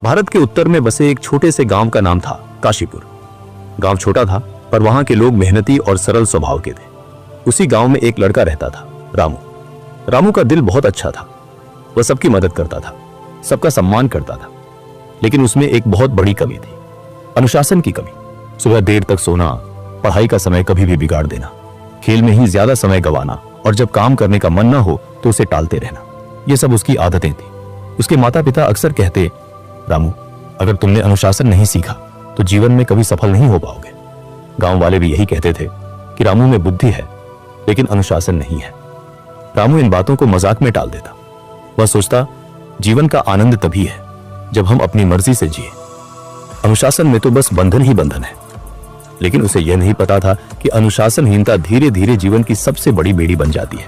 भारत के उत्तर में बसे एक छोटे से गांव का नाम था काशीपुर। गांव छोटा था पर वहां के लोग मेहनती और सरल स्वभाव के थे। उसी गांव में एक लड़का रहता था, रामू। रामू का दिल बहुत अच्छा था। वह सबकी मदद करता था, सबका सम्मान करता था। लेकिन उसमें एक बहुत बड़ी कमी थी, अनुशासन की कमी। सुबह देर तक सोना, पढ़ाई का समय कभी भी बिगाड़ देना, खेल में ही ज्यादा समय गंवाना और जब काम करने का मन न हो तो उसे टालते रहना, ये सब उसकी आदतें थी। उसके माता पिता अक्सर कहते, रामू, अगर तुमने अनुशासन नहीं सीखा तो जीवन में कभी सफल नहीं हो पाओगे। गांव वाले भी यही कहते थे कि रामू में बुद्धि है लेकिन अनुशासन नहीं है। रामू इन बातों को मजाक में टाल देता। वह सोचता, जीवन का आनंद तभी है जब हम अपनी मर्जी से जिए। अनुशासन में तो बस बंधन ही बंधन है। लेकिन उसे यह नहीं पता था कि अनुशासनहीनता धीरे धीरे जीवन की सबसे बड़ी बेड़ी बन जाती है।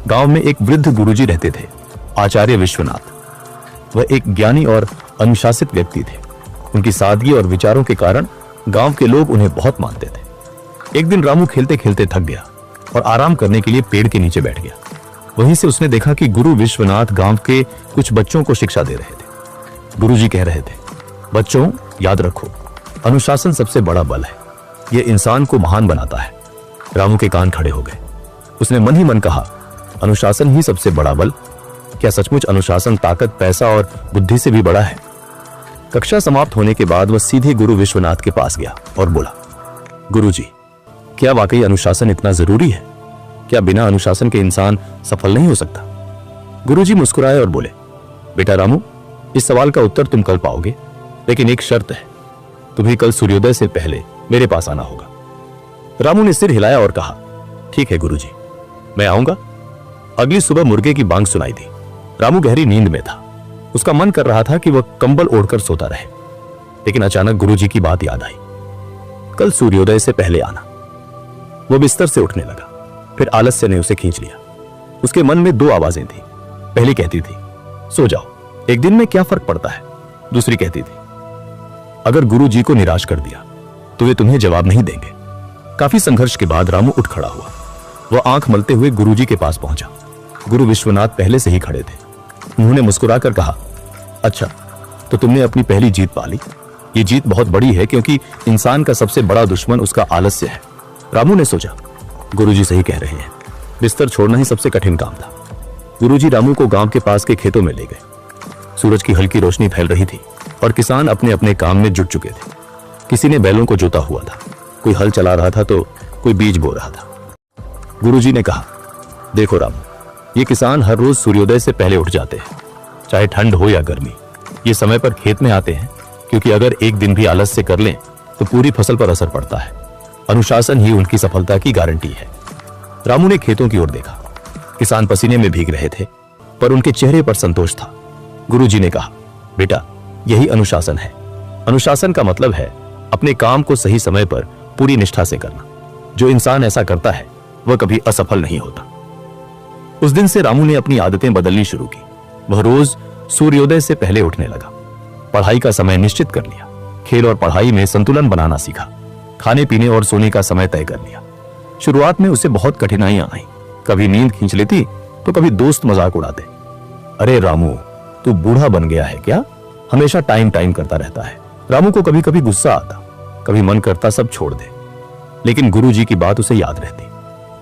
गांव में एक वृद्ध गुरुजी रहते थे, आचार्य विश्वनाथ। वह एक ज्ञानी और अनुशासित व्यक्ति थे। उनकी सादगी और विचारों के कारण गांव के लोग उन्हें बहुत मानते थे। एक दिन रामू खेलते खेलते थक गया और आराम करने के लिए पेड़ के नीचे बैठ गया। वहीं से उसने देखा कि गुरु विश्वनाथ गांव के कुछ बच्चों को शिक्षा दे रहे थे। गुरुजी कह रहे थे, बच्चों, याद रखो, अनुशासन सबसे बड़ा बल है। यह इंसान को महान बनाता है। रामू के कान खड़े हो गए। उसने मन ही मन कहा, अनुशासन ही सबसे बड़ा बल? क्या सचमुच अनुशासन ताकत, पैसा और बुद्धि से भी बड़ा है? कक्षा समाप्त होने के बाद वह सीधे गुरु विश्वनाथ के पास गया और बोला, गुरुजी, क्या वाकई अनुशासन इतना जरूरी है? क्या बिना अनुशासन के इंसान सफल नहीं हो सकता? गुरुजी मुस्कुराए और बोले, बेटा रामू, इस सवाल का उत्तर तुम कल पाओगे, लेकिन एक शर्त है, तुम्हें कल सूर्योदय से पहले मेरे पास आना होगा। रामू ने सिर हिलाया और कहा, ठीक है गुरुजी, मैं आऊंगा। अगली सुबह मुर्गे की बांग सुनाई दी। रामू गहरी नींद में था। उसका मन कर रहा था कि वह कंबल ओढ़कर सोता रहे, लेकिन अचानक गुरुजी की बात याद आई, कल सूर्योदय से पहले आना। वह बिस्तर से उठने लगा, फिर आलस्य ने उसे खींच लिया। उसके मन में दो आवाजें थी। पहली कहती थी, सो जाओ, एक दिन में क्या फर्क पड़ता है। दूसरी कहती थी, अगर गुरुजी को निराश कर दिया तो वे तुम्हें जवाब नहीं देंगे। काफी संघर्ष के बाद रामू उठ खड़ा हुआ। वह आंख मलते हुए गुरुजी के पास पहुंचा। गुरु विश्वनाथ पहले से ही खड़े थे। उन्होंने मुस्कुराकर कहा, अच्छा, तो तुमने अपनी पहली जीत पा ली। ये जीत बहुत बड़ी है क्योंकि इंसान का सबसे बड़ा दुश्मन उसका आलस्य है। रामू ने सोचा, गुरुजी सही कह रहे हैं, बिस्तर छोड़ना ही सबसे कठिन काम था। गुरुजी रामू को गांव के पास के खेतों में ले गए। सूरज की हल्की रोशनी फैल रही थी और किसान अपने अपने काम में जुट चुके थे। किसी ने बैलों को जोता हुआ था, कोई हल चला रहा था तो कोई बीज बो रहा था। गुरुजी ने कहा, देखो रामू, ये किसान हर रोज सूर्योदय से पहले उठ जाते हैं, चाहे ठंड हो या गर्मी। ये समय पर खेत में आते हैं क्योंकि अगर एक दिन भी आलस्य कर लें तो पूरी फसल पर असर पड़ता है। अनुशासन ही उनकी सफलता की गारंटी है। रामू ने खेतों की ओर देखा। किसान पसीने में भीग रहे थे पर उनके चेहरे पर संतोष था। गुरुजी ने कहा, बेटा, यही अनुशासन है। अनुशासन का मतलब है अपने काम को सही समय पर पूरी निष्ठा से करना। जो इंसान ऐसा करता है वह कभी असफल नहीं होता। उस दिन से रामू ने अपनी आदतें बदलनी शुरू की। वह रोज सूर्योदय से पहले उठने लगा। पढ़ाई का समय निश्चित कर लिया। खेल और पढ़ाई में संतुलन बनाना सीखा। खाने पीने और सोने का समय तय कर लिया। शुरुआत में उसे बहुत कठिनाइयां आई। कभी नींद खींच लेती तो कभी दोस्त मजाक उड़ाते, अरे रामू, तू बूढ़ा बन गया है क्या? हमेशा टाइम टाइम करता रहता है। रामू को कभी कभी गुस्सा आता, कभी मन करता सब छोड़ दे, लेकिन गुरुजी की बात उसे याद रहती।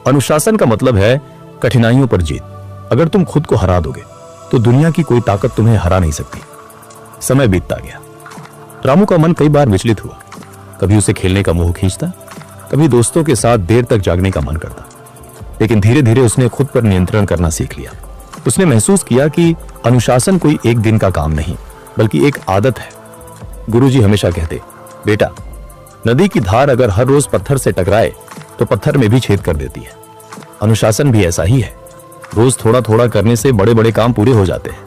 अनुशासन का मतलब है कठिनाइयों पर जीत। अगर तुम खुद को हरा दोगे तो दुनिया की कोई ताकत तुम्हें हरा नहीं सकती। समय बीतता गया। रामू का मन कई बार विचलित हुआ। कभी उसे खेलने का मोह खींचता, कभी दोस्तों के साथ देर तक जागने का मन करता। लेकिन धीरे धीरे उसने खुद पर नियंत्रण करना सीख लिया। उसने महसूस किया कि अनुशासन कोई एक दिन का काम नहीं बल्कि एक आदत है। गुरुजी हमेशा कहते, बेटा, नदी की धार अगर हर रोज पत्थर से टकराए तो पत्थर में भी छेद कर देती है। अनुशासन भी ऐसा ही है। रोज थोड़ा थोड़ा करने से बड़े बड़े काम पूरे हो जाते हैं।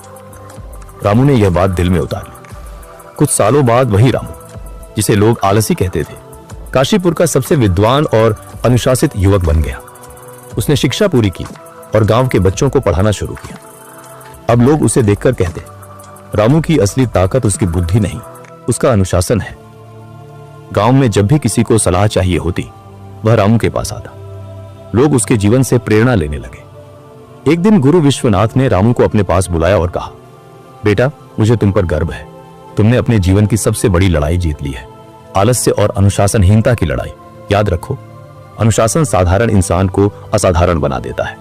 रामू ने यह बात दिल में उतार ली। कुछ सालों बाद वही रामू, जिसे लोग आलसी कहते थे, काशीपुर का सबसे विद्वान और अनुशासित युवक बन गया। उसने शिक्षा पूरी की और गांव के बच्चों को पढ़ाना शुरू किया। अब लोग उसे देखकर कहते, रामू की असली ताकत उसकी बुद्धि नहीं, उसका अनुशासन है। गांव में जब भी किसी को सलाह चाहिए होती, वह रामू के पास आता। लोग उसके जीवन से प्रेरणा लेने लगे। एक दिन गुरु विश्वनाथ ने रामू को अपने पास बुलाया और कहा, बेटा, मुझे तुम पर गर्व है। तुमने अपने जीवन की सबसे बड़ी लड़ाई जीत ली है, आलस्य और अनुशासनहीनता की लड़ाई। याद रखो, अनुशासन साधारण इंसान को असाधारण बना देता है।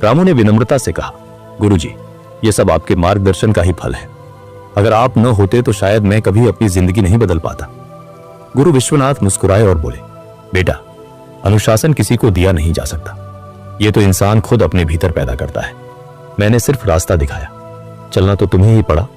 रामू ने विनम्रता से कहा, गुरुजी, ये सब आपके मार्गदर्शन का ही फल है। अगर आप न होते तो शायद मैं कभी अपनी जिंदगी नहीं बदल पाता। गुरु विश्वनाथ मुस्कुराए और बोले, बेटा, अनुशासन किसी को दिया नहीं जा सकता, ये तो इंसान खुद अपने भीतर पैदा करता है। मैंने सिर्फ रास्ता दिखाया, चलना तो तुम्हें ही पड़ा।